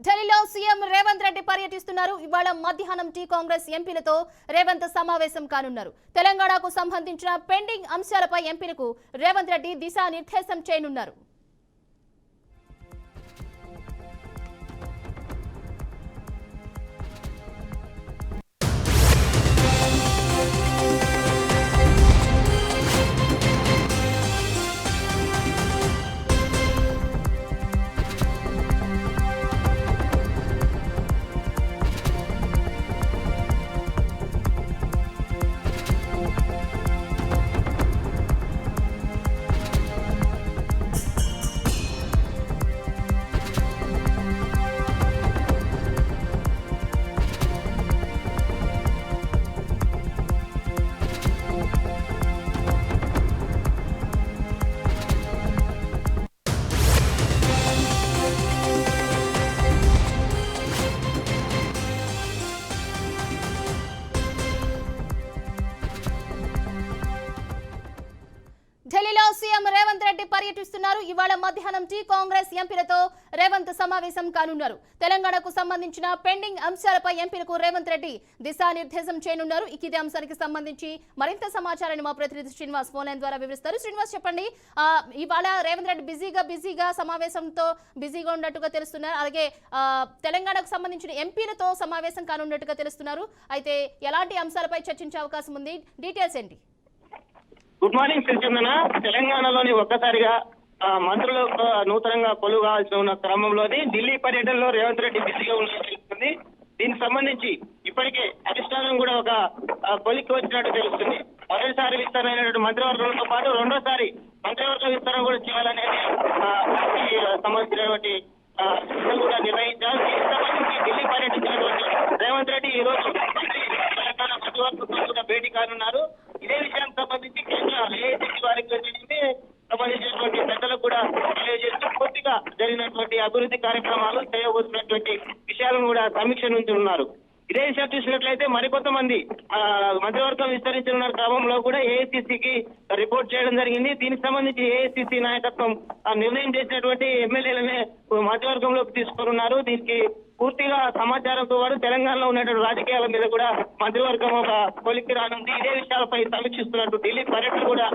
ఢిల్లీలో సీఎం రేవంత్ రెడ్డి పర్యటిస్తున్నారు. ఇవాళ మధ్యాహ్నం టీ కాంగ్రెస్ ఎంపీలతో రేవంత్ సమావేశం కానున్నారు. తెలంగాణకు సంబంధించిన పెండింగ్ అంశాలపై ఎంపీలకు రేవంత్ రెడ్డి దిశానిర్దేశం చేయనున్నారు. ఢిల్లీలో సీఎం రేవంత్ రెడ్డి పర్యటిస్తున్నారు. ఇవాళ మధ్యాహ్నం టీ కాంగ్రెస్ ఎంపీలతో రేవంత్ సమావేశం కానున్నారు. తెలంగాణకు సంబంధించిన పెండింగ్ అంశాలపై ఎంపీలకు రేవంత్ రెడ్డి దిశానిర్దేశం చేయనున్నారు. ఇదే అంశానికి సంబంధించి మరింత సమాచారాన్ని మా ప్రతినిధి శ్రీనివాస్ ఫోన్ లైన్ ద్వారా వివరిస్తారు. శ్రీనివాస్, చెప్పండి. ఇవాళ రేవంత్ రెడ్డి బిజీగా సమావేశంతో బిజీగా ఉన్నట్టుగా తెలుస్తున్నారు. అలాగే తెలంగాణకు సంబంధించిన ఎంపీలతో సమావేశం కానున్నట్టుగా తెలుస్తున్నారు. అయితే ఎలాంటి అంశాలపై చర్చించే అవకాశం ఉంది? డీటెయిల్స్ ఏంటి? Good morning Sri Chandana. తెలంగాణలోని ఒక్కసారిగా మంత్రులు నూతనంగా కొలువు కావాల్సి ఉన్న క్రమంలోని ఢిల్లీ పర్యటనలో రేవంత్ రెడ్డి బిజీగా ఉన్నట్టు తెలుస్తుంది. దీనికి సంబంధించి ఇప్పటికే అధిష్టానం కూడా ఒక కొలిక్కి వచ్చినట్టు తెలుస్తుంది. మొదటిసారి విస్తరణ మంత్రివర్గంతో పాటు రెండోసారి మంత్రివర్గ విస్తరణ కూడా చేయాలనేది సంబంధించినటువంటి కూడా నిర్ణయించారు. దీనికి సంబంధించి ఢిల్లీ పర్యటించినటువంటి రేవంత్ రెడ్డి ఈ రోజు తెలంగాణ మంత్రివర్గంతో కూడా భేటీ కానున్నారు. ఇదే విషయానికి సంబంధించి కేంద్ర ఏఐసిసి వారికి సంబంధించినటువంటి పెద్దలకు కూడా తెలియజేస్తూ పూర్తిగా జరిగినటువంటి అభివృద్ధి కార్యక్రమాలు చేయబోతున్నటువంటి విషయాలను కూడా సమీక్ష నుంచి ఉన్నారు. ఇదే విషయం చూసినట్లయితే మరికొంతమంది మంత్రివర్గం విస్తరించిన క్రమంలో కూడా ఏఐసిసికి రిపోర్ట్ చేయడం జరిగింది. దీనికి సంబంధించి ఏఐసిసి నాయకత్వం నిర్ణయం చేసినటువంటి ఎమ్మెల్యేలనే మంత్రివర్గంలోకి తీసుకున్నారు. దీనికి పూర్తిగా సమాచారంతో పాటు తెలంగాణలో ఉన్నటువంటి రాజకీయాల మీద కూడా మంత్రివర్గం ఒక కొలిక్కి రానుంది. ఇదే విషయాలపై సమీక్షిస్తున్నట్టు ఢిల్లీ పర్యటన కూడా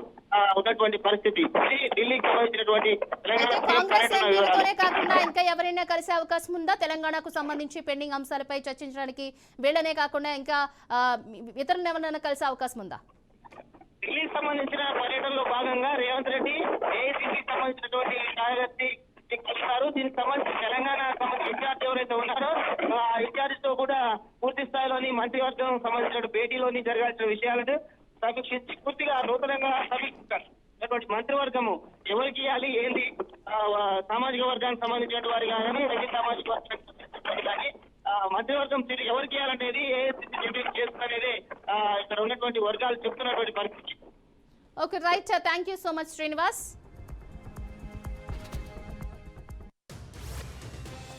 ఉన్నటువంటి పరిస్థితి. ఢిల్లీకి సంబంధించినటువంటి కాకుండా ఇంకా ఎవరైనా కలిసే అవకాశం ఉందా? తెలంగాణకు సంబంధించి పెండింగ్ అంశాలపై చర్చించడానికి వీళ్ళనే కాకుండా ఇంకా ఇతరులను ఎవరైనా కలిసే అవకాశం ఉందా? ఢిల్లీకి సంబంధించిన పర్యటనలో భాగంగా రేవంత్ రెడ్డి ఏఐసిసికి సంబంధించినటువంటి కార్యదర్శి కలిశారు. దీనికి సంబంధించి తెలంగాణ సంబంధించి ఇన్ఛార్జ్ ఎవరైతే ఉన్నారో ఆ ఇన్ఛార్జ్ తో కూడా పూర్తి స్థాయిలోని మంత్రివర్గం సంబంధించిన భేటీలోని జరగాల్సిన విషయాలను సమీక్షించి పూర్తిగా నూతనంగా సమీక్షించారు. మంత్రివర్గము ఎవరికి ఇవ్వాలి, ఏంది, సామాజిక వర్గానికి సంబంధించిన వారి కానీ రెడ్డి సామాజిక వర్గానికి కానీ మంత్రివర్గం ఎవరికి ఇవ్వాలనేది ఏఐసిసి చేస్తున్నది ఇక్కడ ఉన్నటువంటి వర్గాలు చెప్తున్నటువంటి పరిస్థితి. Okay, right. Thank you so much Srinivas.